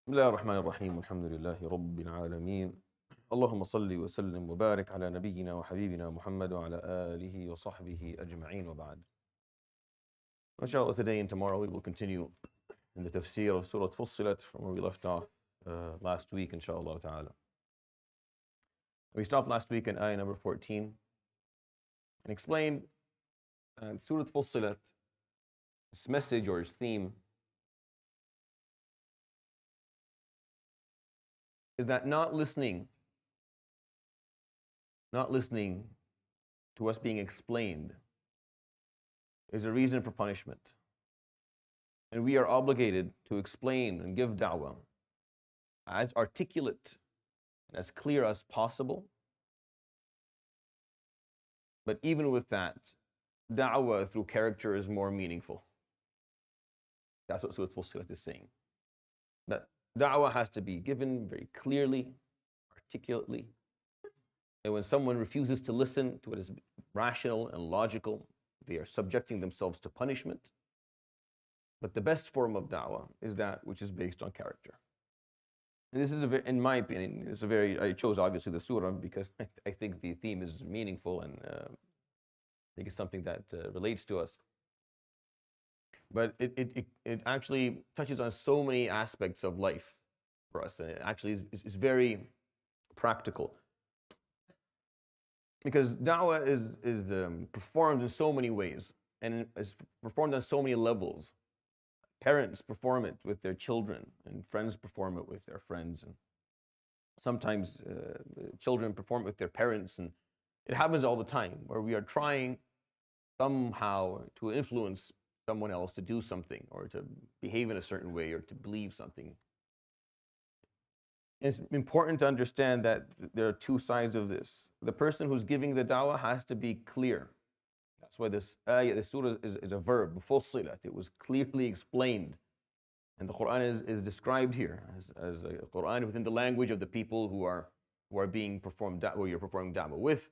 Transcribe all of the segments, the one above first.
بسم الله الرحمن الرحيم والحمد لله رب العالمين اللهم صل وسلم وبارك على نبينا وحبيبنا محمد وعلى آله وصحبه أجمعين وبعد. Inshallah, today and tomorrow we will continue in the Tafseer of Surat Fussilat from where we left off last week, inshallah ta'ala. We stopped last week in ayah number 14 and explained Surat Fussilat, its message or its theme is that not listening to us being explained is a reason for punishment. And we are obligated to explain and give da'wah as articulate and as clear as possible. But even with that, da'wah through character is more meaningful. That's what Surat Fussilat is saying. That da'wah has to be given very clearly, articulately. And when someone refuses to listen to what is rational and logical, they are subjecting themselves to punishment. But the best form of da'wah is that which is based on character. And this is, in my opinion, I chose obviously the surah because I think the theme is meaningful and I think it's something that relates to us. But it actually touches on so many aspects of life for us. And it actually is very practical. Because da'wah is performed in so many ways and is performed on so many levels. Parents perform it with their children, and friends perform it with their friends, and sometimes children perform it with their parents, and it happens all the time where we are trying somehow to influence someone else to do something or to behave in a certain way or to believe something. It's important to understand that there are two sides of this. The person who's giving the da'wah has to be clear. That's why this ayah, this surah is a verb, Fussilat. It was clearly explained. And the Quran is described here as a Quran within the language of the people who are being performed, who you're performing da'wah with.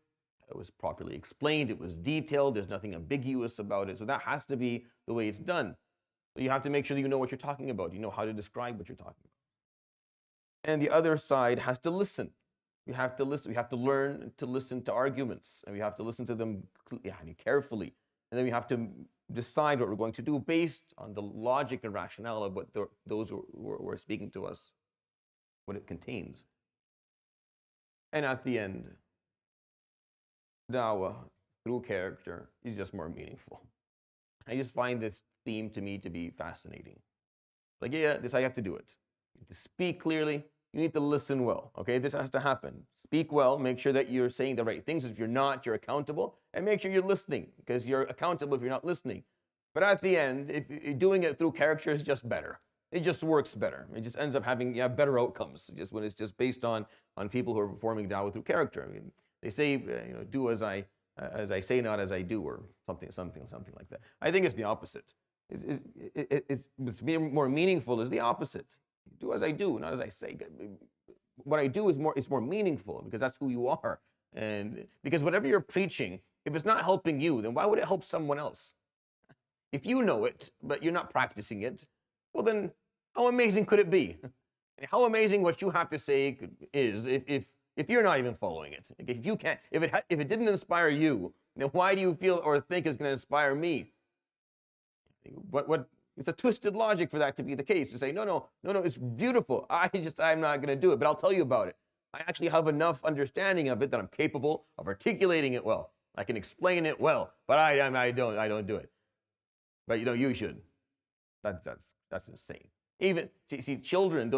It was properly explained, it was detailed, there's nothing ambiguous about it. So that has to be the way it's done. So you have to make sure that you know what you're talking about. You know how to describe what you're talking about. And the other side has to listen. We have to listen. We have to learn to listen to arguments, and we have to listen to them carefully. And then we have to decide what we're going to do based on the logic and rationale of what those who are speaking to us, what it contains. And at the end, da'wah through character is just more meaningful. I just find this theme to me to be fascinating. Like, yeah, this is how you have to do it. You need to speak clearly. You need to listen well, okay? This has to happen. Speak well, make sure that you're saying the right things. If you're not, you're accountable. And make sure you're listening, because you're accountable if you're not listening. But at the end, if you're doing it through character is just better. It just works better. It just ends up having better outcomes, just when it's just based on people who are performing da'wah through character. I mean, they say, do as I say, not as I do, or something like that. I think it's the opposite. It's more meaningful is the opposite. Do as I do, not as I say. What I do is more meaningful because that's who you are. And because whatever you're preaching, if it's not helping you, then why would it help someone else? If you know it, but you're not practicing it, well then, how amazing could it be? And how amazing what you have to say is if you're not even following it. If you can't, if it didn't inspire you, then why do you feel or think it's going to inspire me? What? It's a twisted logic for that to be the case. To say, no, it's beautiful. I'm not going to do it, but I'll tell you about it. I actually have enough understanding of it that I'm capable of articulating it well. I can explain it well, but I don't do it. But you should. That's insane. Even see, children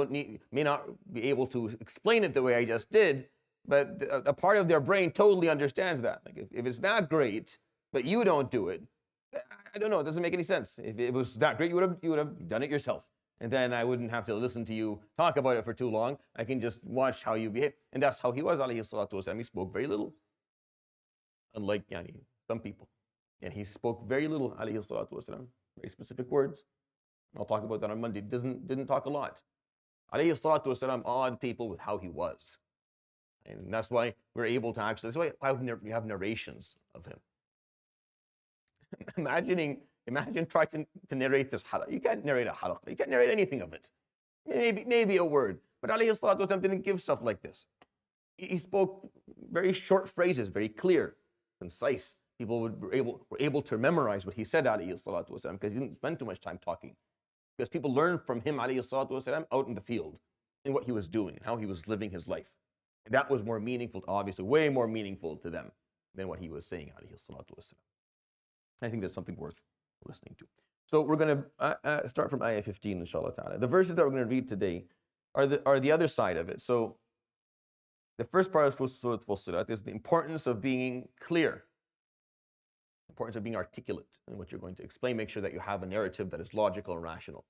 may not be able to explain it the way I just did, but a part of their brain totally understands that. Like if it's not great, but you don't do it, I don't know. It doesn't make any sense. If it was that great, you would have done it yourself, and then I wouldn't have to listen to you talk about it for too long. I can just watch how you behave, and that's how he was. Alayhi salatu wasalam. He spoke very little, unlike some people, and he spoke very little. Alayhi salatu wasalam. Very specific words. I'll talk about that on Monday. Didn't talk a lot. Alayhi salatu wasalam awed people with how he was, and that's why we're able to actually. That's why we have narrations of him. Imagine trying to narrate this halaqah. You can't narrate a halaqah. You can't narrate anything of it. maybe a word. But alayhi salatu wasalam didn't give stuff like this. He spoke very short phrases, very clear, concise. People were able to memorize what he said, alayhi salatu wasalam, because he didn't spend too much time talking. Because people learned from him, alayhi salatu wasalam, out in the field, in what he was doing, how he was living his life. And that was more meaningful, obviously, way more meaningful to them than what he was saying, alayhi salatu wasalam. I think that's something worth listening to. So we're going to start from ayah 15, inshallah ta'ala. The verses that we're going to read today are the other side of it. So the first part of Surat Fussilat is the importance of being clear, the importance of being articulate in what you're going to explain. Make sure that you have a narrative that is logical and rational.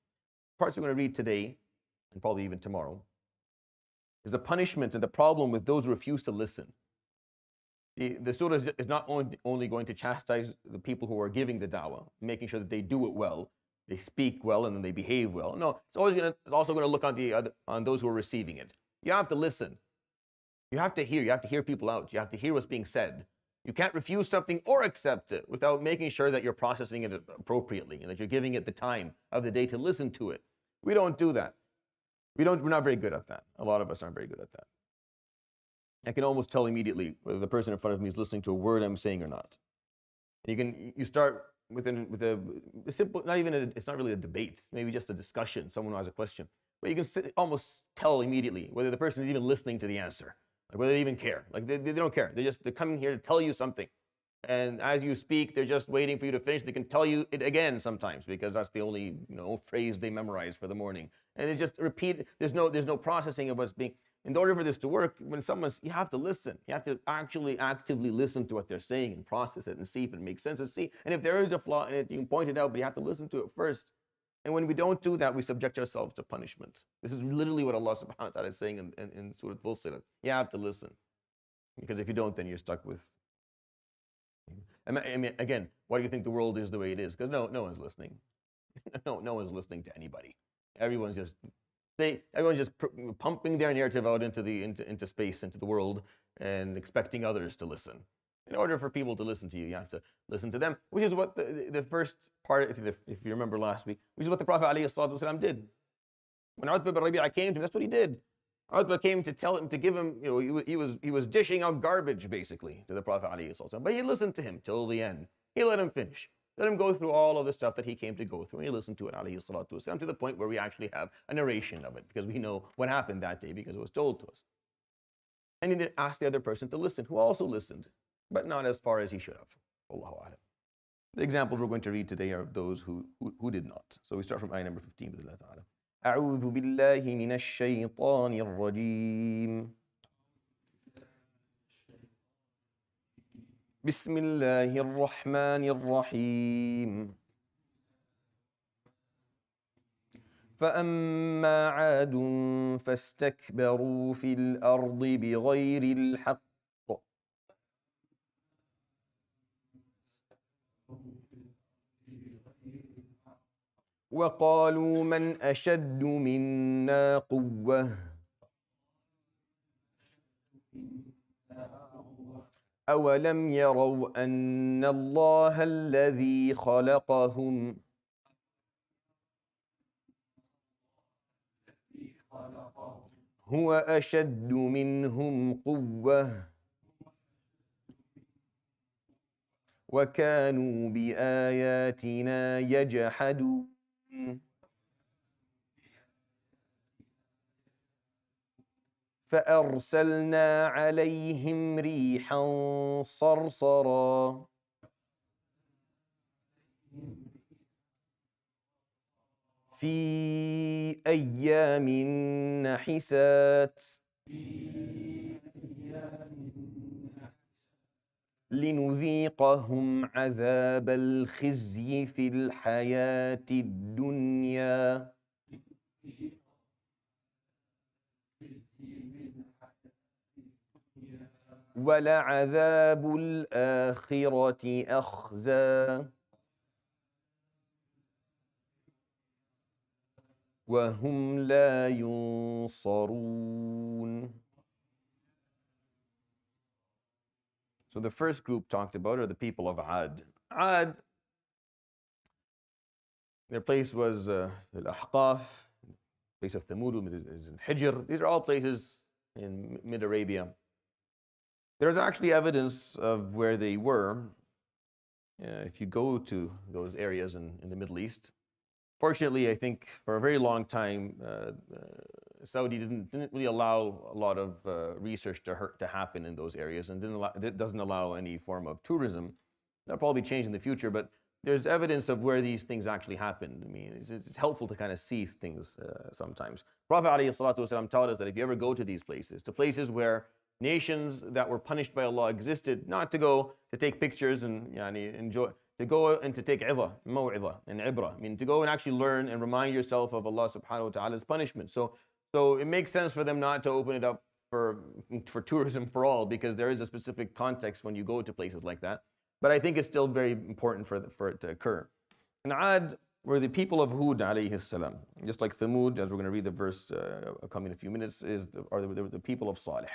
The parts we're going to read today, and probably even tomorrow, is the punishment and the problem with those who refuse to listen. The surah is not only going to chastise the people who are giving the da'wah, making sure that they do it well, they speak well, and then they behave well. No, it's also going to look on those who are receiving it. You have to listen. You have to hear. You have to hear people out. You have to hear what's being said. You can't refuse something or accept it without making sure that you're processing it appropriately and that you're giving it the time of the day to listen to it. We don't do that. We're not very good at that. A lot of us aren't very good at that. I can almost tell immediately whether the person in front of me is listening to a word I'm saying or not. You start with a simple, it's not really a debate, maybe just a discussion, someone who has a question. But you can almost tell immediately whether the person is even listening to the answer, like whether they even care. Like they don't care. They're coming here to tell you something. And as you speak, they're just waiting for you to finish. They can tell you it again sometimes because that's the only phrase they memorize for the morning. And it's just repeat. There's no processing of what's being. In order for this to work, you have to listen. You have to actually actively listen to what they're saying and process it and see if it makes sense. And if there is a flaw in it, you can point it out, but you have to listen to it first. And when we don't do that, we subject ourselves to punishment. This is literally what Allah subhanahu wa ta'ala is saying in Surat Fussilat. You have to listen. Because if you don't, then you're stuck with. I mean, again, why do you think the world is the way it is? Because no one's listening. No one's listening to anybody. Everyone's just pumping their narrative out into space, into the world, and expecting others to listen. In order for people to listen to you, you have to listen to them, which is what the first part, if you remember last week, which is what the Prophet ﷺ did. When Utbah bin Rabi'ah came to him, that's what he did. Utbah came to tell him, to give him, he was dishing out garbage basically to the Prophet ﷺ, but he listened to him till the end. He let him finish. Let him go through all of the stuff that he came to go through, and he listened to it, alayhi salatu wasalam, to the point where we actually have a narration of it, because we know what happened that day because it was told to us. And he then asked the other person to listen, who also listened, but not as far as he should have. Allahu a'lam. The examples we're going to read today are of those who did not. So we start from ayah number 15. أعوذ بالله من الشيطان الرجيم. بسم الله الرحمن الرحيم. فأما عاد فاستكبروا في الأرض بغير الحق وقالوا من أشد منا قوة أولم يروا أن الله الذي خلقهم هو أشد منهم قوة وكانوا بآياتنا يجحدون فأرسلنا عليهم ريحا صرصرا في أيام نحسات لنذيقهم عذاب الخزي في الحياة الدنيا ولعذاب الآخرة أخزى وهم لا ينصرون. So the first group talked about are the people of Ad. Ad, their place was Al-Ahqaf, place of Thamud is in Hijr. These are all places in mid-Arabia. There's actually evidence of where they were. If you go to those areas in the Middle East. Fortunately, I think for a very long time, Saudi didn't really allow a lot of research to happen in those areas, and doesn't allow any form of tourism. That'll probably change in the future, but there's evidence of where these things actually happened. I mean, it's helpful to kind of see things sometimes. Prophet ﷺ taught us that if you ever go to these places, to places where nations that were punished by Allah existed, not to go to take pictures and enjoy, to go and to take idha, maw'idha, and ibra. I mean, to go and actually learn and remind yourself of Allah subhanahu wa ta'ala's punishment. So it makes sense for them not to open it up for tourism for all, because there is a specific context when you go to places like that. But I think it's still very important for it to occur. And Ad were the people of Hud alayhi salam. Just like Thamud, as we're going to read the verse coming in a few minutes, are the people of Salih.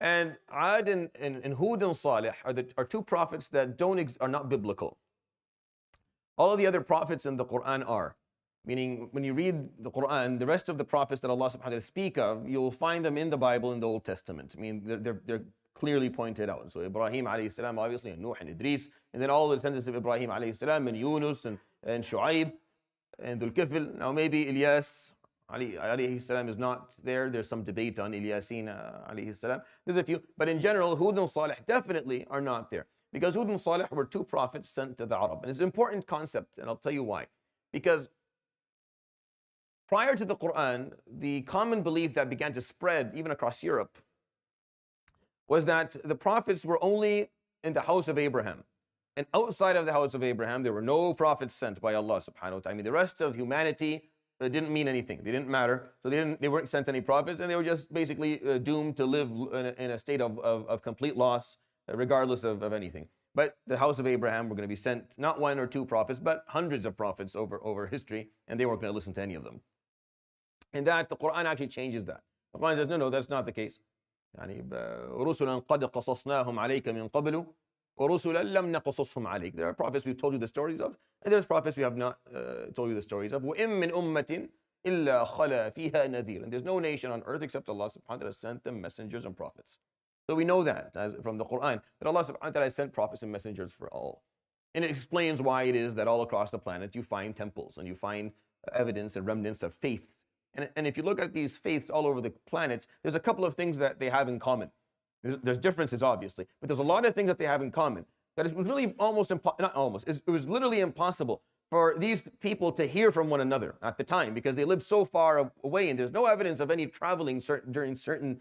And Ad and Hud and Salih are two prophets that are not biblical. All of the other prophets in the Quran are. Meaning, when you read the Quran, the rest of the prophets that Allah subhanahu wa ta'ala speak of, you'll find them in the Bible in the Old Testament. I mean, they're clearly pointed out. So Ibrahim alayhi salam, obviously, and Nuh and Idris, and then all the descendants of Ibrahim alayhi salam, and Yunus, and Shu'aib, and Dhul Kifl. Now maybe Ilyas alayhi salam is not there. There's some debate on Ilyasin alayhi salam. There's a few, but in general, Hud and Salih definitely are not there. Because Hud and Salih were two prophets sent to the Arab. And it's an important concept, and I'll tell you why. Because prior to the Quran, the common belief that began to spread even across Europe was that the prophets were only in the house of Abraham. And outside of the house of Abraham, there were no prophets sent by Allah subhanahu wa ta'ala. I mean, the rest of humanity didn't mean anything. They didn't matter. So they weren't sent any prophets, and they were just basically doomed to live in a state of complete loss, regardless of anything. But the house of Abraham were going to be sent not one or two prophets, but hundreds of prophets over history, and they weren't going to listen to any of them. And that the Quran actually changes that. The Quran says, no, that's not the case. رُسُلًا قَدْ قَصَصْنَاهُم عَلَيْكَ مِن قَبْلُ وَرُسُلًا لَمْ نَقْصُصْهُم عَلَيْكَ. There are prophets we've told you the stories of, and there's prophets we have not told you the stories of. وَإِن مِّن أُمَّةٍ إِلَّا خَلَا فِيهَا نَذِيرٌ. And there's no nation on earth except Allah subhanahu wa ta'ala sent them messengers and prophets. So we know that from the Quran, that Allah subhanahu wa ta'ala sent prophets and messengers for all. And it explains why it is that all across the planet you find temples and you find evidence and remnants of faith. And if you look at these faiths all over the planet, there's a couple of things that they have in common. There's differences, obviously, but there's a lot of things that they have in common. That it was really it was literally impossible for these people to hear from one another at the time, because they lived so far away, and there's no evidence of any traveling during certain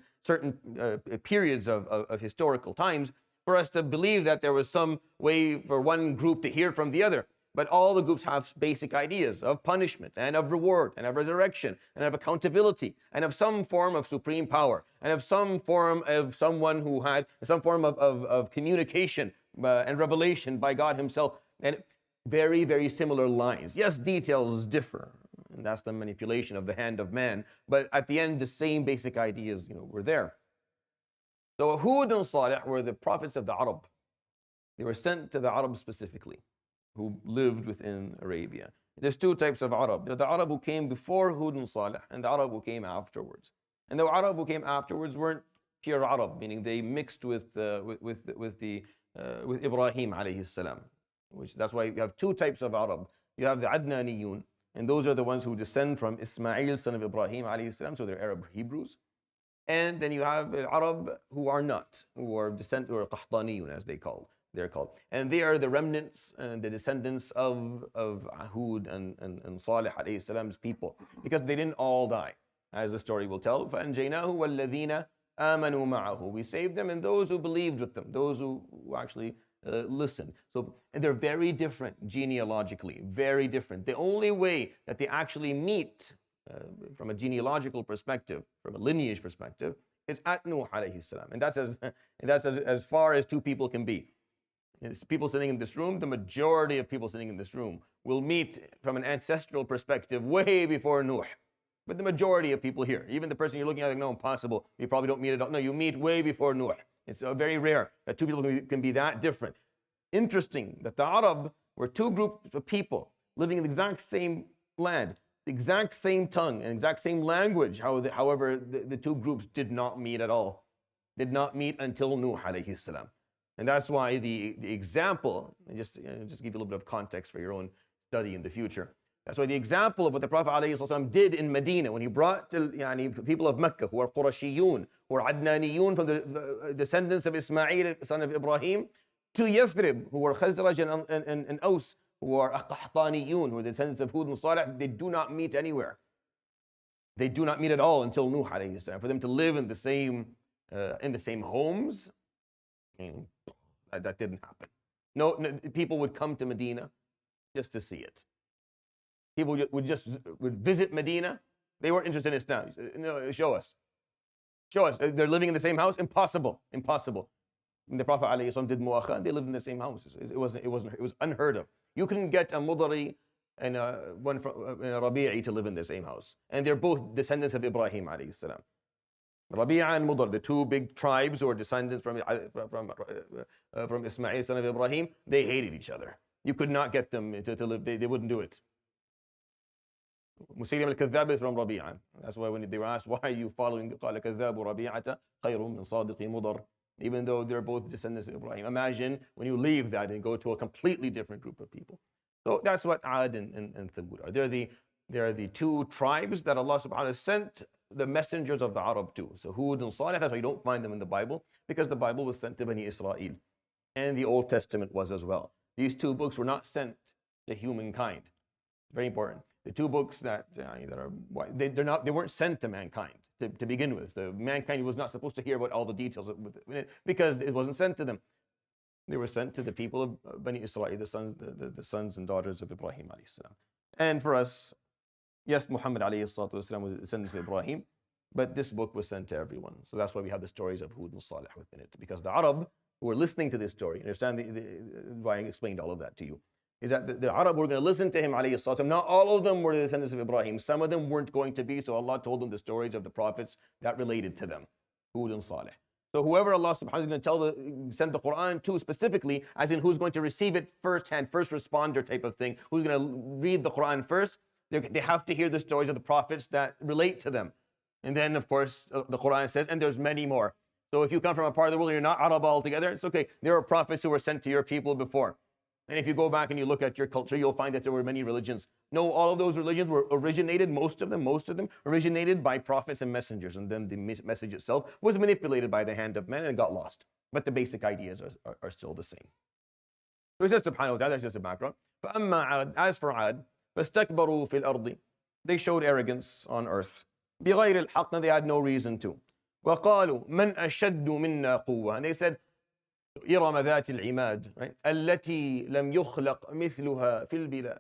periods of historical times for us to believe that there was some way for one group to hear from the other. But all the groups have basic ideas of punishment and of reward and of resurrection and of accountability and of some form of supreme power and of some form of someone who had some form of communication and revelation by God himself. And very, very similar lines. Yes, details differ, and that's the manipulation of the hand of man. But at the end, the same basic ideas, were there. So Hud and Salih were the prophets of the Arab. They were sent to the Arab specifically, who lived within Arabia. There's two types of Arab. There's the Arab who came before Hud and Salih, and the Arab who came afterwards. And the Arab who came afterwards weren't pure Arab, meaning they mixed with Ibrahim alayhi salam. That's why you have two types of Arab. You have the Adnaniyun, and those are the ones who descend from Ismail, son of Ibrahim alayhi salam, so they're Arab Hebrews. And then you have Arab who are not, who are Qahtaniyun, as they're called. And they are the remnants and the descendants of Hud and Salih alayhi salam's people, because they didn't all die, as the story will tell. فَأَنْجَيْنَاهُ وَالَّذِينَ آمَنُوا مَعَهُ. We saved them and those who believed with them, those who actually listened. And they're very different genealogically, very different. The only way that they actually meet from a genealogical perspective, from a lineage perspective, is at Nuh alayhi salam. And that's as far as two people can be. It's people sitting in this room, the majority of people sitting in this room will meet from an ancestral perspective way before Nuh. But the majority of people here, even the person you're looking at, like, no, impossible, you probably don't meet it all. No, you meet way before Nuh. It's very rare that two people can be that different. Interesting that the Arab were two groups of people living in the exact same land, the exact same tongue and exact same language. However, the two groups did not meet at all. Did not meet until Nuh alayhi salam. And that's why the example, and just give you a little bit of context for your own study in the future. That's why the example of what the Prophet ﷺ did in Medina when he brought people of Mecca who are Qurashiyun, who are Adnaniyun from the descendants of Ismail, son of Ibrahim, to Yathrib, who were Khazraj and Aus, who are Qahtaniyun, who are the descendants of Hud and Salih. They do not meet anywhere. They do not meet at all until Nuh alayhi salam. For them to live in the same homes, that didn't happen. No, people would come to Medina just to see it. People would visit Medina. They weren't interested in Islam. No, show us. They're living in the same house. Impossible. When the Prophet ﷺ did mu'akha, they lived in the same house. It was unheard of. You couldn't get a Mudari and one from Rabi'i to live in the same house, and they're both descendants of Ibrahim alayhi salam. Rabi'a and Mudar, the two big tribes who are descendants from Ismail, son of Ibrahim, they hated each other. You could not get them to live. They wouldn't do it. Musaylim al-Kadhab is from Rabi'a. That's why when they were asked, why are you following قال كذاب ربيعة خير من صادق مضر, even though they're both descendants of Ibrahim. Imagine when you leave that and go to a completely different group of people. So that's what Ad and Thamud are. They're the two tribes that Allah subhanahu wa ta'ala sent the messengers of the Arab to. So Hud and Salih, that's why you don't find them in the Bible, because the Bible was sent to Bani Israel. And the Old Testament was as well. These two books were not sent to humankind. Very important. The two books they weren't sent to mankind to begin with. Mankind was not supposed to hear about all the details of it because it wasn't sent to them. They were sent to the people of Bani Israel, the sons and daughters of Ibrahim alayhi salam. And for us, yes, Muhammad alayhi salatu wasalam was a descendant of Ibrahim, but this book was sent to everyone. So that's why we have the stories of Hud and Salih within it. Because the Arab who were listening to this story, understand why I explained all of that to you, is that the Arab were going to listen to him alayhi salatu. Not all of them were the descendants of Ibrahim. Some of them weren't going to be, so Allah told them the stories of the prophets that related to them, Hud and Salih. So whoever Allah subhanahu wa ta'ala is going to send the Quran to specifically, as in who's going to receive it firsthand, first responder type of thing, who's going to read the Quran first, they have to hear the stories of the prophets that relate to them. And then, of course, the Quran says, and there's many more. So if you come from a part of the world and you're not Arab altogether, it's okay. There are prophets who were sent to your people before. And if you go back and you look at your culture, you'll find that there were many religions. No, all of those religions were originated, most of them originated by prophets and messengers. And then the message itself was manipulated by the hand of men and got lost. But the basic ideas are still the same. So he says, subhanahu wa ta'ala, that's just a background. فَأَمَّا عَادٍ, as for Ad, فَاسْتَكْبَرُوا فِي الْأَرْضِ, they showed arrogance on earth. بِغَيْرِ الْحَقِّ, they had no reason to. وَقَالُوا مَنْ أَشَدُّ مِنَّا قُوَّةً, and they said, إِرَمَ ذَاتِ الْعِمَادِ, right? الَّتِي لَمْ يُخْلَقْ مِثْلُهَا فِي الْبِلَادِ.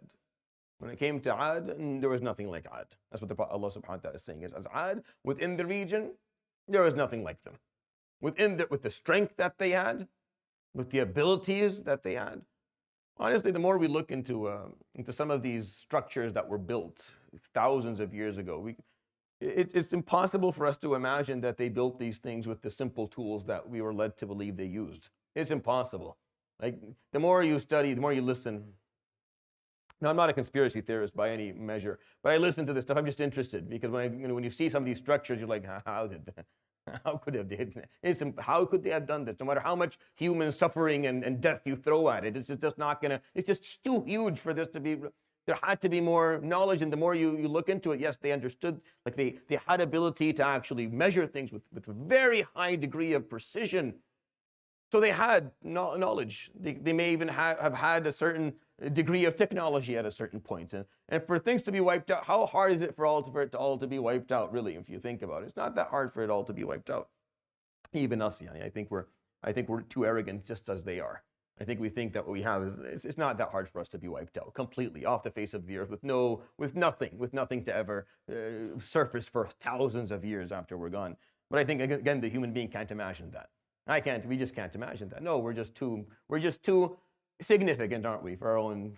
When it came to Ad, there was nothing like Ad. That's what Allah subhanahu wa ta'ala is saying. As Ad, within the region, there was nothing like them. With the strength that they had, with the abilities that they had. Honestly, the more we look into some of these structures that were built thousands of years ago, it's impossible for us to imagine that they built these things with the simple tools that we were led to believe they used. It's impossible. Like, the more you study, the more you listen. Now, I'm not a conspiracy theorist by any measure, but I listen to this stuff. I'm just interested because when you see some of these structures, you're like, how could they have done this? No matter how much human suffering and death you throw at it, it's just not gonna. It's just too huge for this to be. There had to be more knowledge, and the more you look into it, yes, they understood. Like they had ability to actually measure things with a very high degree of precision. So they had knowledge. They may even have had a certain degree of technology at a certain point. And for things to be wiped out, how hard is it for it all to be wiped out, really, if you think about it? It's not that hard for it all to be wiped out. Even us, I think we're too arrogant just as they are. I think we think that what we have it's not that hard for us to be wiped out completely off the face of the earth with nothing to ever surface for thousands of years after we're gone. But I think, again, the human being can't imagine that. We just can't imagine that. No, we're just too significant, aren't we, for our own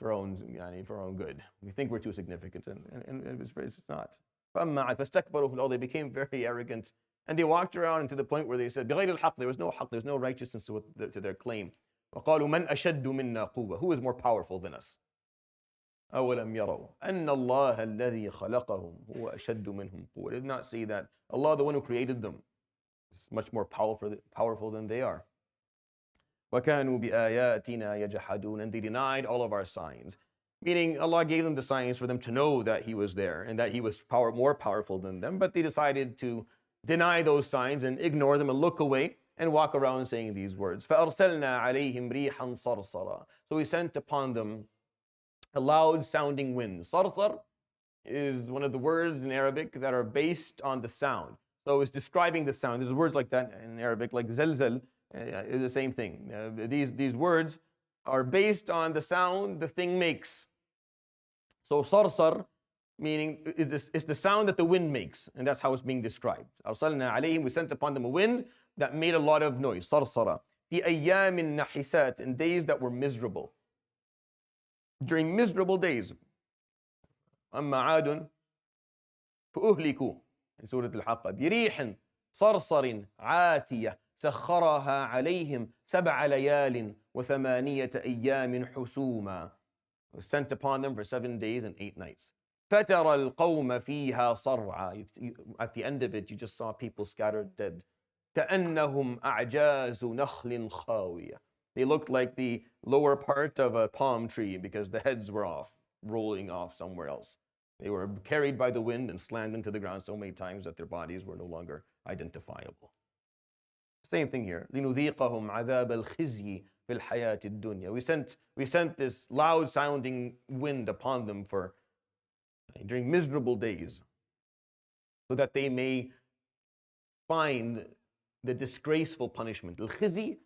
good. We think we're too significant, and it's not. They became very arrogant, and they walked around to the point where they said, there was no haqq, there's no righteousness to their claim. وَقَالُوا مَنْ أَشَدُّ مِنَّا قُوَّةً, who is more powerful than us? أَوَلَمْ يَرَوْا أَنَّ اللَّهَ الَّذِي خَلَقَهُمْ هُوَ أَشَدُّ مِنْهُمْ قُوَّةً. Did not see that Allah, the one who created them, is much more powerful than they are. وَكَانُوا بِآيَاتِنَا يَجْحَدُونَ. And they denied all of our signs. Meaning Allah gave them the signs for them to know that He was there and that He was more powerful than them, but they decided to deny those signs and ignore them and look away and walk around saying these words. فَأَرْسَلْنَا عَلَيْهِمْ رِيحًا صَرْصَرًا. So we sent upon them a loud sounding wind. Sarsar is one of the words in Arabic that are based on the sound. So it's describing the sound. There's words like that in Arabic, like zalzal is the same thing. These words are based on the sound the thing makes. So sarsar, meaning it's the sound that the wind makes, and that's how it's being described. Arsalna alayhim, we sent upon them a wind that made a lot of noise. Sarsara. Fi ayyamin nahisat, in days that were miserable. During miserable days. أما عاد فأهلكوا in سورة الحاقة بريح صرصر عاتية سخرها عليهم 7 ليال و8 أيام حسوما. Was sent upon them for 7 days and 8 nights. فترى القوم فيها صرعى. At the end of it, you just saw people scattered dead. كأنهم أعجاز نخل خاوية. They looked like the lower part of a palm tree because the heads were off, rolling off somewhere else. They were carried by the wind and slammed into the ground so many times that their bodies were no longer identifiable. Same thing here. لِنُذِيقَهُمْ عَذَابَ الْخِزْيِ فِي الْحَيَاةِ الدُّنْيَا. We sent this loud sounding wind upon them during miserable days so that they may find the disgraceful punishment. Al-khizi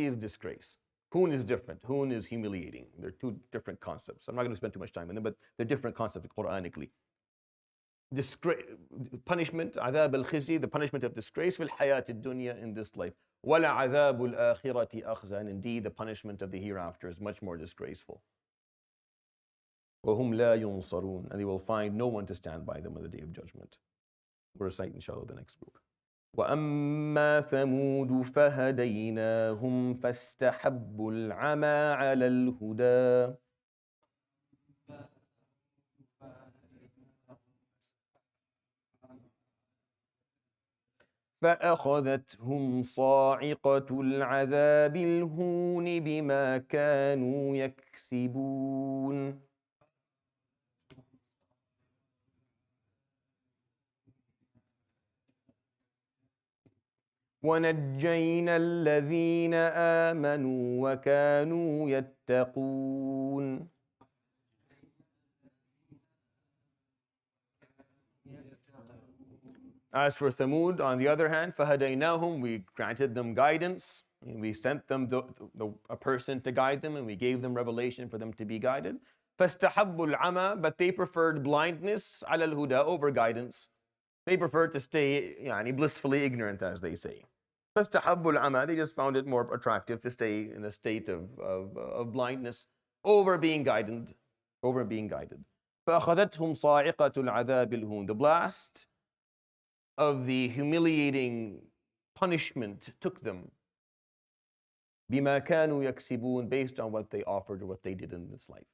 is disgrace. Hoon is different. Hoon is humiliating. They're two different concepts. I'm not going to spend too much time on them, but they're different concepts Quranically. Punishment, عذاب الخزي, the punishment of disgrace, في الحياة الدنيا, in this life. وَلَعَذَابُ الْآخِرَةِ أَخْزَى. And indeed, the punishment of the hereafter is much more disgraceful. وَهُمْ لَا يُنصَرُونَ. And they will find no one to stand by them on the day of judgment. We'll recite, inshallah, the next book. وأما ثمود فهديناهم فاستحبوا العمى على الهدى فأخذتهم صاعقة العذاب الهون بما كانوا يكسبون. وَنَجَّيْنَا الَّذِينَ آمَنُوا وَكَانُوا يَتَّقُونَ. As for Thamud, on the other hand, فَهَدَيْنَاهُمْ, we granted them guidance, and we sent them a person to guide them, and we gave them revelation for them to be guided. فَاسْتَحَبُّوا الْعَمَى, but they preferred blindness عَلَى الْهُدَى, over guidance. They preferred to stay blissfully ignorant, as they say. فَاسْتَحَبُّوا الْعَمَى, they just found it more attractive to stay in a state of blindness over being guided. فَأَخَذَتْهُمْ صَاعِقَةُ الْعَذَابِ الْهُونِ. The blast of the humiliating punishment took them. بِمَا كَانُوا يَكْسِبُونَ, based on what they offered or what they did in this life.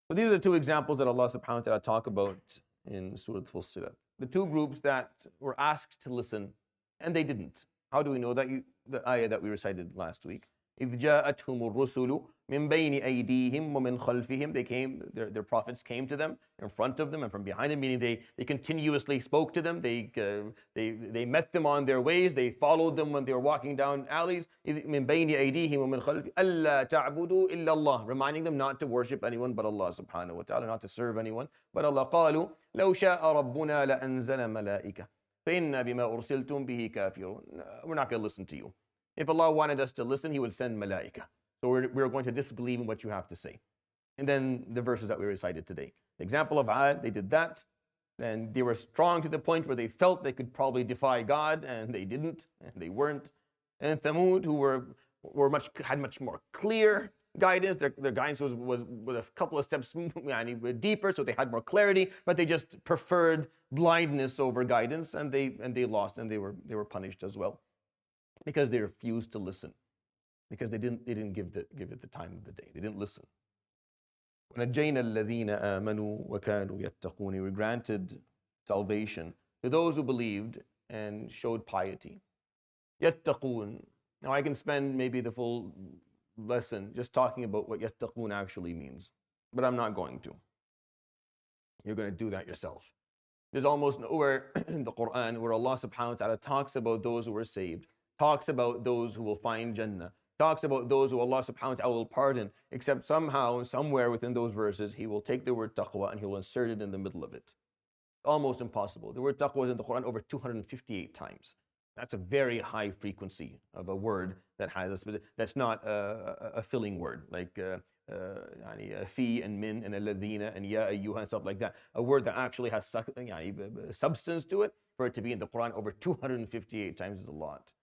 So these are the two examples that Allah subhanahu wa ta'ala talk about in Surat Fussilat. The two groups that were asked to listen and they didn't. How do we know that? The ayah that we recited last week. إِذْ جَاءَتْهُمُ الرُّسُلُ مِنْ بَيْنِ أَيْدِيهِمْ وَمِنْ خَلْفِهِمْ. Their prophets came to them in front of them and from behind them, meaning they continuously spoke to them. They met them on their ways. They followed them when they were walking down alleys. مِنْ بَيْنِ أَيْدِيهِمْ وَمِنْ خَلْفِهِمْ أَلَّا تَعْبُدُوا إِلَّا اللَّهِ, reminding them not to worship anyone but Allah subhanahu wa ta'ala, not to serve anyone but Allah. قَالُوا لَوْ شَاءَ رَبُّنَا لَأَنزَلَ مَلَائِكَةً فَإِنَّا بِمَا أُرْسِلْتُمْ بِهِ كَافِرُونَ. We're not going to listen to you. If Allah wanted us to listen, He would send malaika. So we're going to disbelieve in what you have to say. And then the verses that we recited today. The example of Ad, they did that. And they were strong to the point where they felt they could probably defy God, and they didn't, and they weren't. And Thamud, who had much more clear guidance. Their guidance was a couple of steps deeper, so they had more clarity, but they just preferred blindness over guidance, and they lost, and they were punished as well, because they refused to listen, because they didn't give it the time of the day. They didn't listen. وَنَجَّيْنَا الَّذِينَ آمَنُوا وَكَانُوا يَتَّقُونَ. We granted salvation to those who believed and showed piety. يَتَّقُون. Now I can spend maybe the full lesson just talking about what يَتَّقُون actually means, but I'm not going to. You're going to do that yourself. There's almost nowhere in the Quran where Allah subhanahu wa ta'ala talks about those who are saved, talks about those who will find Jannah, talks about those who Allah subhanahu wa ta'ala will pardon, except somehow, somewhere within those verses, He will take the word taqwa and He will insert it in the middle of it. Almost impossible. The word taqwa is in the Quran over 258 times. That's a very high frequency of a word that has a specific, that's not a filling word like fi and min and alladhina and ya ayyuha and stuff like that. A word that actually has substance to it, for it to be in the Quran over 258 times is a lot.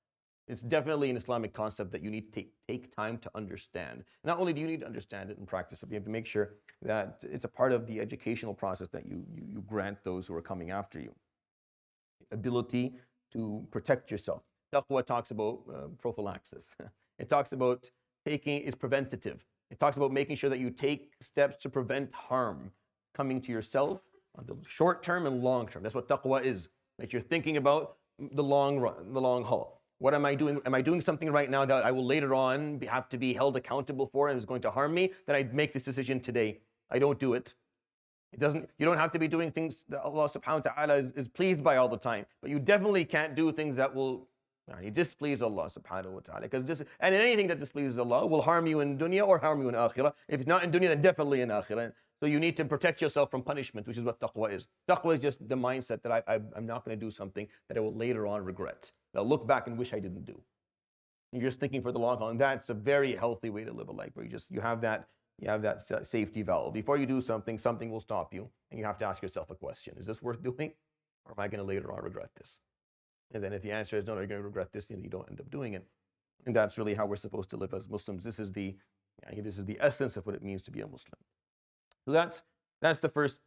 It's definitely an Islamic concept that you need to take time to understand. Not only do you need to understand it and practice it, but you have to make sure that it's a part of the educational process that you grant those who are coming after you. Ability to protect yourself. Taqwa talks about prophylaxis. It talks about it's preventative. It talks about making sure that you take steps to prevent harm coming to yourself on the short term and long term. That's what taqwa is. That you're thinking about the long run, the long haul. What am I doing? Am I doing something right now that I will later on have to be held accountable for and is going to harm me? Then I make this decision today. I don't do it. You don't have to be doing things that Allah subhanahu wa ta'ala is pleased by all the time. But you definitely can't do things that will displease Allah subhanahu wa ta'ala. And anything that displeases Allah will harm you in dunya or harm you in akhirah. If it's not in dunya, then definitely in akhirah. So you need to protect yourself from punishment, which is what taqwa is. Taqwa is just the mindset that I'm not going to do something that I will later on regret. I'll look back and wish I didn't do. You're just thinking for the long haul, and that's a very healthy way to live a life, where you have that safety valve. Before you do something, something will stop you, and you have to ask yourself a question: is this worth doing, or am I going to later on regret this? And then if the answer is no, you're going to regret this, then you don't end up doing it. And that's really how we're supposed to live as Muslims. This is the essence of what it means to be a Muslim. So that's the first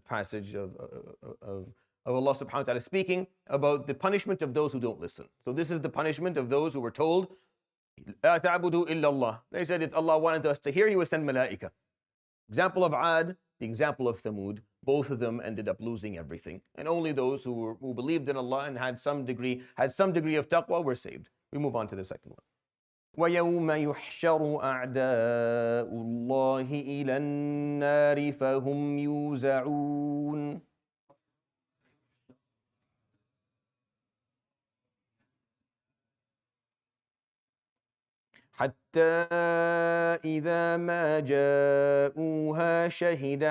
passage of Allah subhanahu wa ta'ala speaking about the punishment of those who don't listen. So this is the punishment of those who were told, لا تعبدوا إلا الله. They said if Allah wanted us to hear, He would send malaika. Example of Ad, the example of Thamud, both of them ended up losing everything. And only those who believed in Allah and had some degree of taqwa were saved. We move on to the second one. وَيَوْمَ يُحْشَرُ أَعْدَاءُ اللَّهِ إِلَى النَّارِ فَهُمْ يُوزَعُونَ. حتى إذا ما جاءوها شهد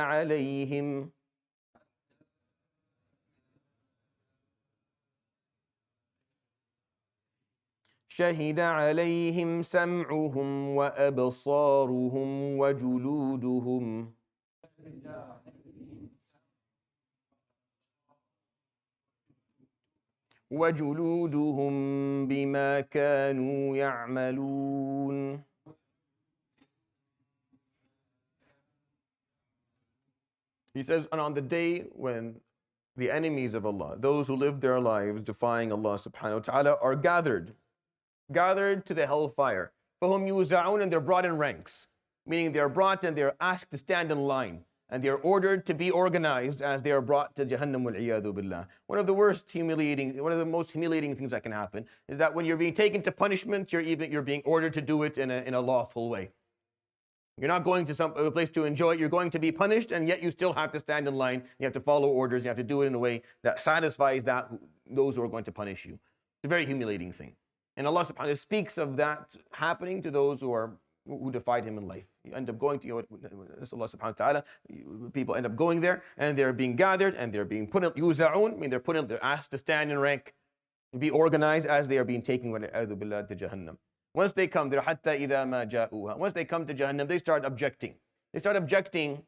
عليهم سمعهم وأبصارهم وجلودهم بما كانوا يعملون. He says, and on the day when the enemies of Allah, those who live their lives defying Allah subhanahu wa ta'ala, are gathered to the hellfire. فَهُمْ يُوزَعُونَ, and they're brought in ranks, meaning they're brought and they're asked to stand in line. And they are ordered to be organized as they are brought to Jahannam wal-'iyadhu billah. One of the most humiliating things that can happen is that when you're being taken to punishment, you're being ordered to do it in a lawful way. You're not going to a place to enjoy it. You're going to be punished, and yet you still have to stand in line. You have to follow orders. You have to do it in a way that satisfies those who are going to punish you. It's a very humiliating thing. And Allah subhanahu wa ta'ala speaks of that happening to those who defied Him in life. You end up going to Allah subhanahu wa ta'ala. People end up going there, and they're being gathered, and they're being put in yuza'un, I mean they're asked to stand in rank, to be organized as they are being taken to Jahannam. Once they come there, hatta idha ma ja'uha. Once they come to Jahannam, they start objecting. They start objecting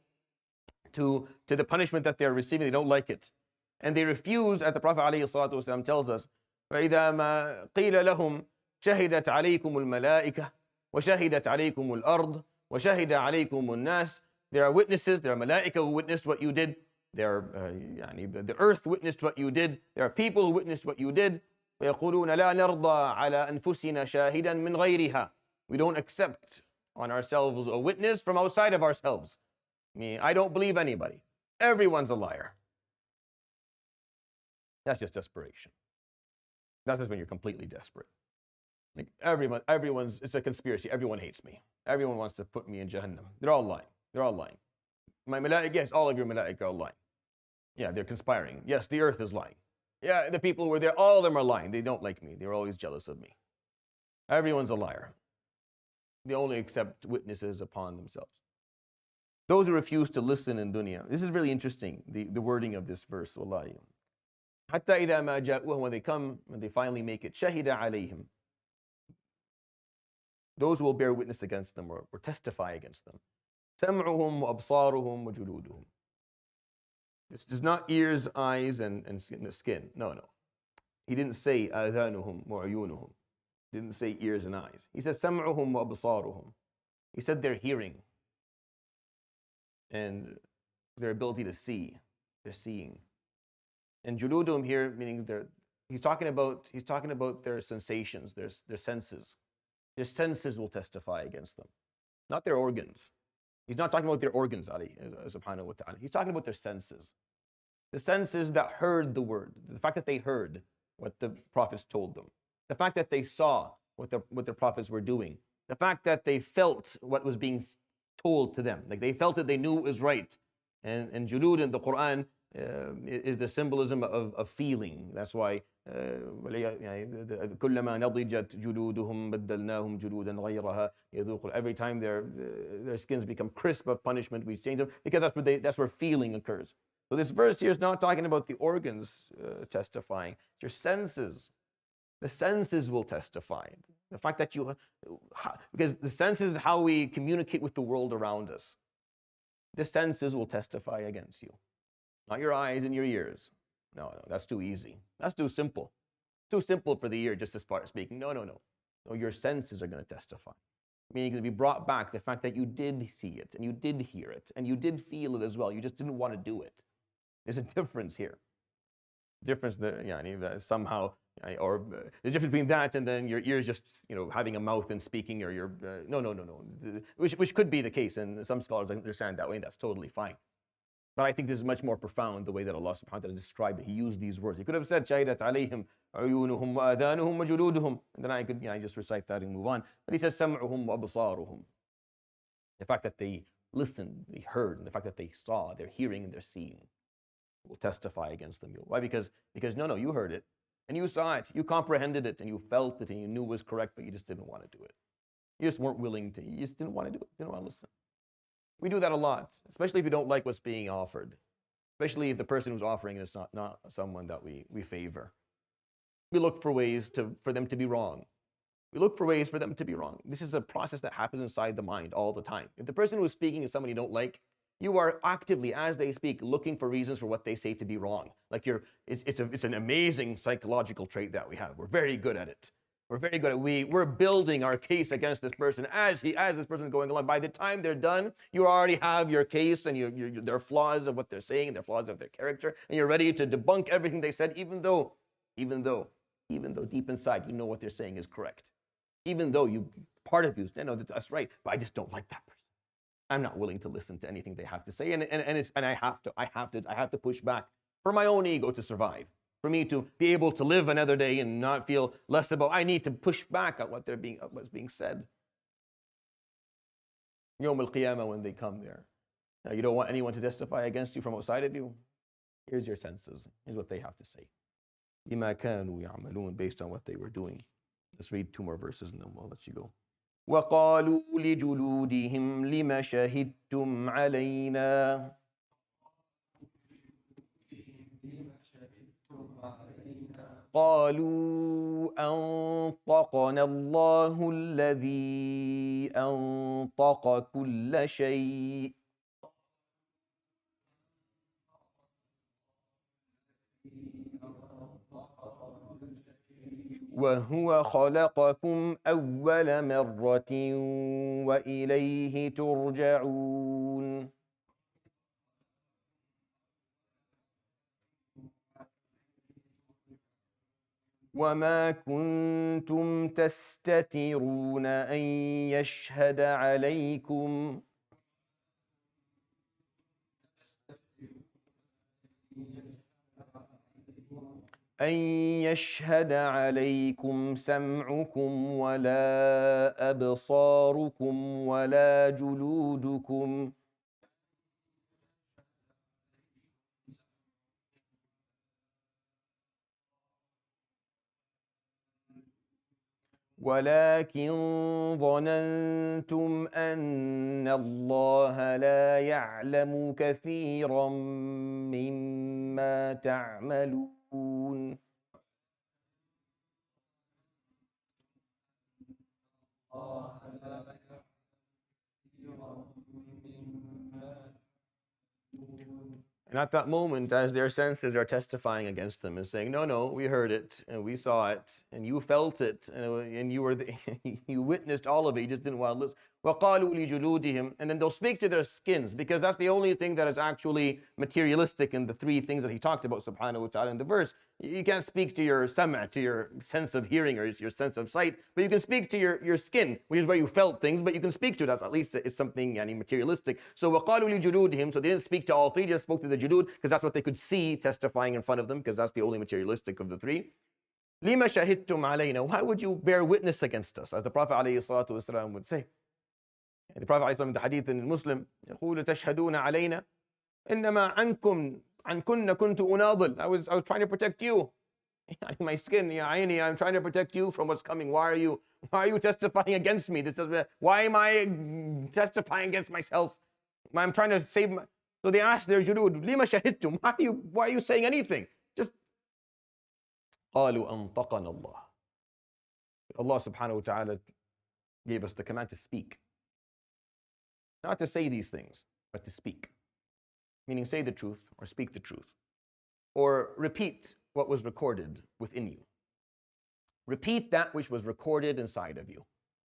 to the punishment that they're receiving. They don't like it, and they refuse, as the Prophet ﷺ tells us. فإذا ما قيل لهم شهدت عليكم الملائكة وشهدت عليكم الأرض وشهد عليكم الناس. There are witnesses, there are malaika who witnessed what you did. The earth witnessed what you did. There are people who witnessed what you did. ويقولون لا نرضى على أنفسنا شاهدا من غيرها. We don't accept on ourselves a witness from outside of ourselves. I mean, I don't believe anybody. Everyone's a liar. That's just desperation. That's just when you're completely desperate. Like everyone's, it's a conspiracy. Everyone hates me. Everyone wants to put me in Jahannam. They're all lying. They're all lying. My malaika, yes, all of your malaika are lying. Yeah, they're conspiring. Yes, the earth is lying. Yeah, the people who were there, all of them are lying. They don't like me. They're always jealous of me. Everyone's a liar. They only accept witnesses upon themselves. Those who refuse to listen in dunya. This is really interesting, the wording of this verse, wallahi. Hatta idha ma ja'uhum, when they come, when they finally make it, shahida alayhim. Those who will bear witness against them or testify against them. Sam'uhum wa absaruhum wa juluduhum. This is not ears, eyes, and skin. No, no. He didn't say adhanuhum wa uyunuhum. He didn't say ears and eyes. He said sam'uhum wa absaruhum. He said their hearing and their ability to see. They're seeing. And juluduhum here, meaning he's talking about their sensations, their senses. Their senses will testify against them, not their organs. He's not talking about their organs, subhanahu wa ta'ala. He's talking about their senses. The senses that heard the word, the fact that they heard what the prophets told them, the fact that they saw what the prophets were doing, the fact that they felt what was being told to them. Like they felt it, they knew it was right. And julud in the Quran is the symbolism of feeling. That's why كلما نضجت جلودهم بدلناهم جلودا غيرها يذوقوا. Every time their skins become crisp of punishment, we change them, because that's where feeling occurs. So this verse here is not talking about the organs testifying. It's your senses. The senses will testify. The fact that because the senses is how we communicate with the world around us. The senses will testify against you. Not your eyes and your ears. No, that's too easy. That's too simple. Too simple for the ear just to start speaking. No, your senses are going to testify. Meaning to be brought back the fact that you did see it, and you did hear it, and you did feel it as well. You just didn't want to do it. There's a difference here. Difference that somehow, or the difference between that and then your ears just having a mouth and speaking, or your no, which could be the case, and some scholars understand that way, and that's totally fine. But I think this is much more profound, the way that Allah subhanahu wa ta'ala described it. He used these words. He could have said, shahidat alayhim uyunuhum wa adhanuhum wa juluduhum. And then I could just recite that and move on. But he says, sam'uhum wa absaruhum. The fact that they listened, they heard, and the fact that they saw, they're hearing and they're seeing, will testify against them. Why? Because no, you heard it, and you saw it, you comprehended it, and you felt it, and you knew it was correct, but you just didn't want to do it. You just weren't willing to. You just didn't want to do it. You didn't want to listen. We do that a lot, especially if you don't like what's being offered, especially if the person who's offering it is not someone that we favor. We look for ways for them to be wrong. We look for ways for them to be wrong. This is a process that happens inside the mind all the time. If the person who's speaking is someone you don't like, you are actively, as they speak, looking for reasons for what they say to be wrong. Like it's an amazing psychological trait that we have. We're very good at it. We're very good at we're building our case against this person as this person is going along. By the time they're done, you already have your case and their flaws of what they're saying and their flaws of their character, and you're ready to debunk everything they said, even though deep inside you know what they're saying is correct. Even though part of you know that that's right, but I just don't like that person. I'm not willing to listen to anything they have to say, and I have to push back for my own ego to survive. For me to be able to live another day and not feel less about, I need to push back at what's being said. Yawm al-Qiyamah, when they come there. Now, you don't want anyone to testify against you from outside of you. Here's your senses. Here's what they have to say. بِمَا كَانُوا يَعْمَلُونَ, based on what they were doing. Let's read 2 more verses and then we'll let you go. وَقَالُوا لِجُلُودِهِمْ لِمَ شَهِدتُّمْ عَلَيْنَا قالوا أنطقنا الله الذي أنطق كل شيء وهو خلقكم أول مرة وإليه ترجعون. وَمَا كُنْتُمْ تَسْتَتِرُونَ أَنْ يَشْهَدَ عَلَيْكُمْ سمعكم ولا أبصاركم ولا جلودكم ولكن ظننتم أن الله لا يعلم كثيرا مما تعملون. And at that moment, as their senses are testifying against them and saying, no, no, we heard it and we saw it and you felt it and you were you witnessed all of it, you just didn't want to listen. وَقَالُوا لِجُلُودِهِمْ, and then they'll speak to their skins, because that's the only thing that is actually materialistic in the three things that he talked about, subhanahu wa ta'ala, in the verse. You can't speak to your sama', to your sense of hearing or your sense of sight, but you can speak to your skin, which is where you felt things, but you can speak to it. That's at least it's something materialistic. So وَقَالُوا لِجُلُودِهِمْ, so they didn't speak to all three, just spoke to the julud, because that's what they could see testifying in front of them, because that's the only materialistic of the three. لِمَ شَهِدْتُمْ عَلَيْنَا, why would you bear witness against us? As the Prophet ﷺ would say. The Prophet ﷺ in the hadith in Muslim, يقول تشهدون علينا إنما عنكم عنكن كنت أناضل. I was trying to protect you. My skin, I'm trying to protect you from what's coming. Why are you testifying against me? Why am I testifying against myself? I'm trying to save my... So they asked their julud, لِمَ شَهِدْتُمْ, why are you saying anything? Just قالوا أنطقنا الله. Allah subhanahu wa ta'ala gave us the command to speak. Not to say these things, but to speak. Meaning say the truth or speak the truth. Or repeat what was recorded within you. Repeat that which was recorded inside of you.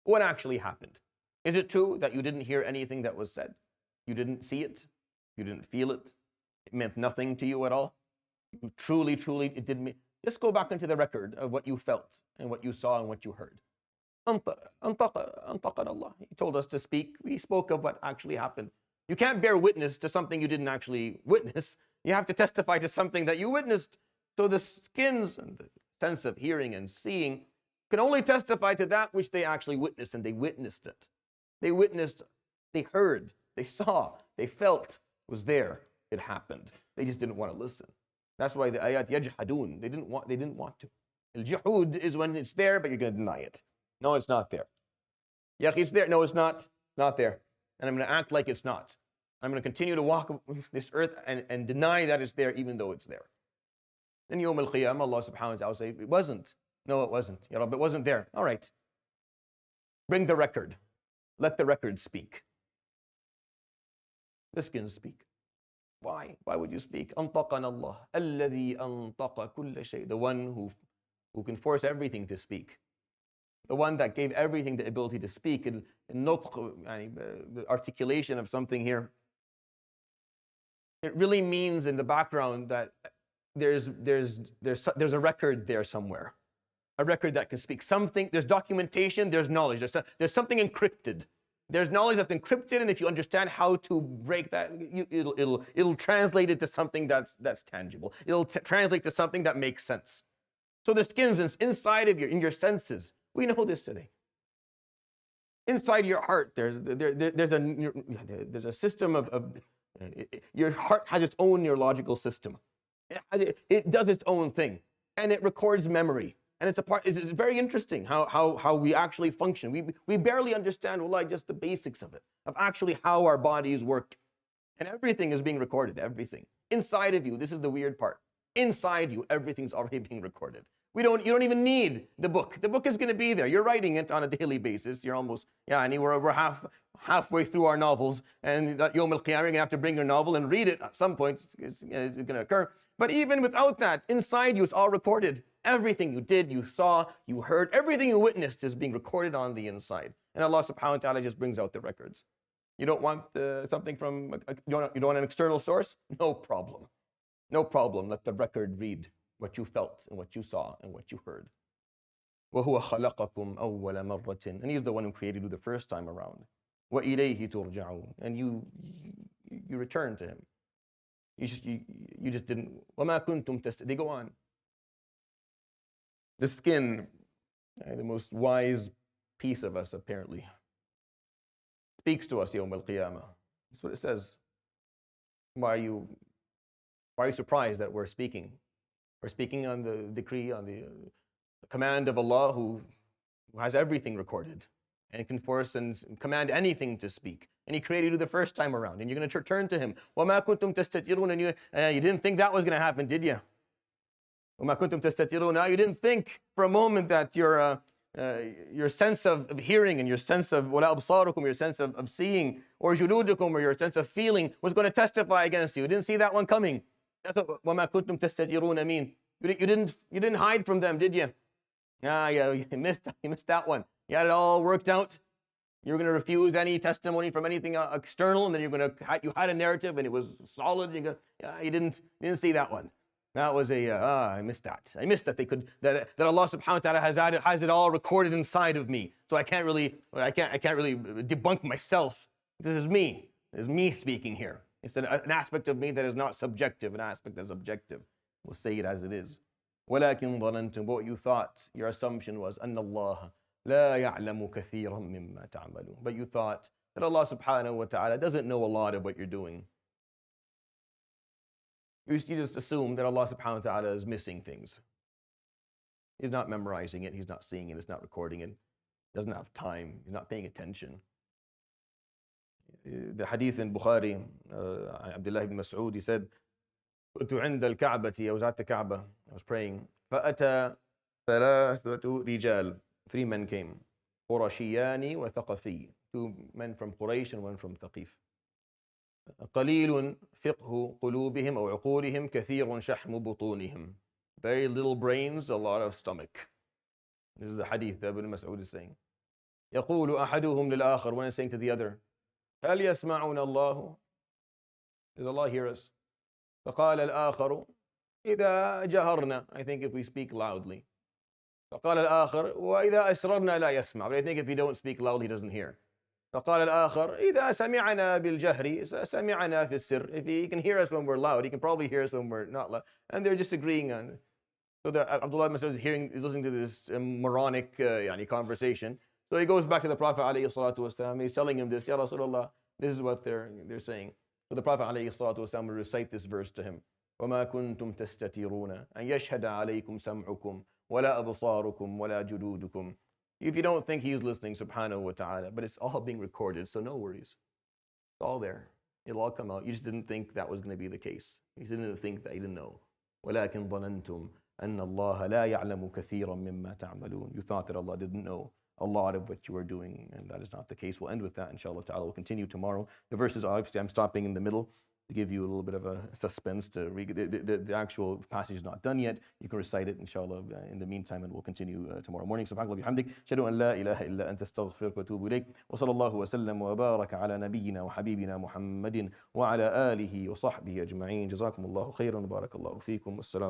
What actually happened? Is it true that you didn't hear anything that was said? You didn't see it? You didn't feel it? It meant nothing to you at all? You truly, it didn't mean... Just go back into the record of what you felt and what you saw and what you heard. أنطقنا Allah. He told us to speak. We spoke of what actually happened. You can't bear witness to something you didn't actually witness. You have to testify to something that you witnessed. So the skins and the sense of hearing and seeing can only testify to that which they actually witnessed, and they witnessed it. They witnessed, they heard, they saw, they felt, it was there, it happened. They just didn't want to listen. That's why the ayat yajhadun, they didn't want to. Al-juhud is when it's there, but you're going to deny it. No, it's not there. Yeah, it's there. No, it's not. Not there. And I'm going to act like it's not. I'm going to continue to walk this earth and deny that it's there, even though it's there. Then Yawm al-Qiyamah, Allah subhanahu wa ta'ala will say, it wasn't. No, it wasn't. Ya Rabbi, it wasn't there. All right. Bring the record. Let the record speak. The skins speak. Why? Why would you speak? أنطقنا الله الذي أنطق كل شيء. The one who can force everything to speak. The one that gave everything the ability to speak. And nutq, the articulation of something here. It really means in the background that there's a record there somewhere. A record that can speak. Something, there's documentation, there's knowledge. There's something encrypted. There's knowledge that's encrypted, and if you understand how to break that, it'll translate it to something that's tangible. It'll translate to something that makes sense. So the skins inside of in your senses, we know this today. Inside your heart, there's a system of your heart has its own neurological system. It does its own thing, and it records memory. And it's very interesting how we actually function. We barely understand, just the basics of it, of actually how our bodies work. And everything is being recorded, everything. Inside of you, this is the weird part. Inside you, everything's already being recorded. You don't even need the book. The book is going to be there. You're writing it on a daily basis. You're almost, we're halfway through our novels. And that Yawm al-Qiyamah, you're going to have to bring your novel and read it at some point. It's going to occur. But even without that, inside you, it's all recorded. Everything you did, you saw, you heard, everything you witnessed is being recorded on the inside. And Allah subhanahu wa ta'ala just brings out the records. You don't want something from, you don't want an external source? No problem. No problem. Let the record read. what you felt and what you saw and what you heard. وَهُوَ خَلَقَكُمْ أَوَّلَ مَرَّةٍ. And He's the one who created you the first time around. وَإِلَيْهِ تُرْجَعُونَ. And you return to Him. You just didn't. وَمَا كُنْتُمْ They go on. The skin, the most wise piece of us apparently, speaks to us Yawm al-Qiyamah. That's what it says. Why are you surprised that we're speaking? We're speaking on the decree, on the command of Allah who has everything recorded and can force and command anything to speak. And He created you the first time around, and you're going to turn to Him. وَمَا كُنْتُمْ تَسْتَتِرُونَ. And you didn't think that was going to happen, did you? وَمَا كُنْتُمْ تَسْتَتِرُونَ. You didn't think for a moment that your sense of hearing and your sense of وَلَا أَبْصَارُكُمْ, your sense of seeing, or جُلُودُكُمْ, or your sense of feeling was going to testify against you. You didn't see that one coming. That's what وَمَا كُنْتُمْ تَسْتَتِرُونَ mean. You didn't hide from them, did you? Yeah, you missed that one. You had it all worked out. You were going to refuse any testimony from anything external, and then you had a narrative, and it was solid. You didn't see that one. That was I missed that. I missed that that Allah subhanahu wa ta'ala has it all recorded inside of me. So I can't really debunk myself. This is me. This is me speaking here. It's an aspect of me that is not subjective, an aspect that is objective. We'll say it as it is. وَلَكِنْ ظَنَنْتُمْ. What you thought, your assumption was, أَنَّ اللَّهَ لَا يَعْلَمُ كَثِيرًا مِمَّا تَعْمَلُونَ. But you thought that Allah subhanahu wa ta'ala doesn't know a lot of what you're doing. You just assume that Allah subhanahu wa ta'ala is missing things. He's not memorizing it, He's not seeing it, He's not recording it, He doesn't have time, He's not paying attention. The hadith in Bukhari, Abdullah ibn Mas'ud, he said, كنت عند الكعبة. I was at the Kaaba, I was praying. فأتى ثلاثة رجال. 3 men came. قرشيان وثقفي. 2 men from Quraysh and 1 from Thaqif. قليل فقه قلوبهم أو عقولهم كثير شحم بطونهم. Very little brains, a lot of stomach. This is the hadith that Ibn Mas'ud is saying. يقول أحدهم للآخر. One is saying to the other, هل يسمعون الله? Does Allah hear us? فقال الآخر إذا جهرنا. I think if we speak loudly. فقال الآخر وإذا أسررنا لا يسمع. But I think if we don't speak loudly, he doesn't hear. فقال الآخر إذا سمعنا بالجهر سمعنا في السر. If he can hear us when we're loud, he can probably hear us when we're not loud. And they're just agreeing on. So Abdullah ibn Mas'ud is listening to this moronic conversation. So he goes back to the Prophet alayhi salatu wasalam. He's telling him this, Ya Rasulullah, this is what they're saying. So the Prophet alayhi salatu wasalam will recite this verse to him. وَمَا كُنْتُمْ تَسْتَتِرُونَ أَنْ يَشْهَدَ عَلَيْكُمْ سَمْعُكُمْ وَلَا أَبْصَارُكُمْ وَلَا جُلُودُكُمْ. If you don't think He's listening, subhanahu wa ta'ala, but it's all being recorded, so no worries. It's all there. It'll all come out. You just didn't think that was going to be the case. You didn't think that. You didn't know. وَلَكِنْ ظَنَنْتُمْ أَنَّ اللَّهَ لَا يَعْلَمُ كَثِيرًا مِمَّا تَعْمَلُونَ. You thought that Allah didn't know a lot of what you were doing, and that is not the case. We'll end with that, inshallah ta'ala. We'll continue tomorrow. The verses, obviously, I'm stopping in the middle to give you a little bit of a suspense to read. The actual passage is not done yet. You can recite it, inshallah, in the meantime, and we'll continue tomorrow morning. Subhanallahi bihamdik. Shadu an la ilaha illa anta astaghfiruka wa atubu ilayk. Wa sallallahu wa sallam wa baraka ala nabiyyina wa habibina Muhammadin wa ala alihi wa sahbihi ajma'in. Jazakumullahu khairan wa barakallahu feekum. Wassalamu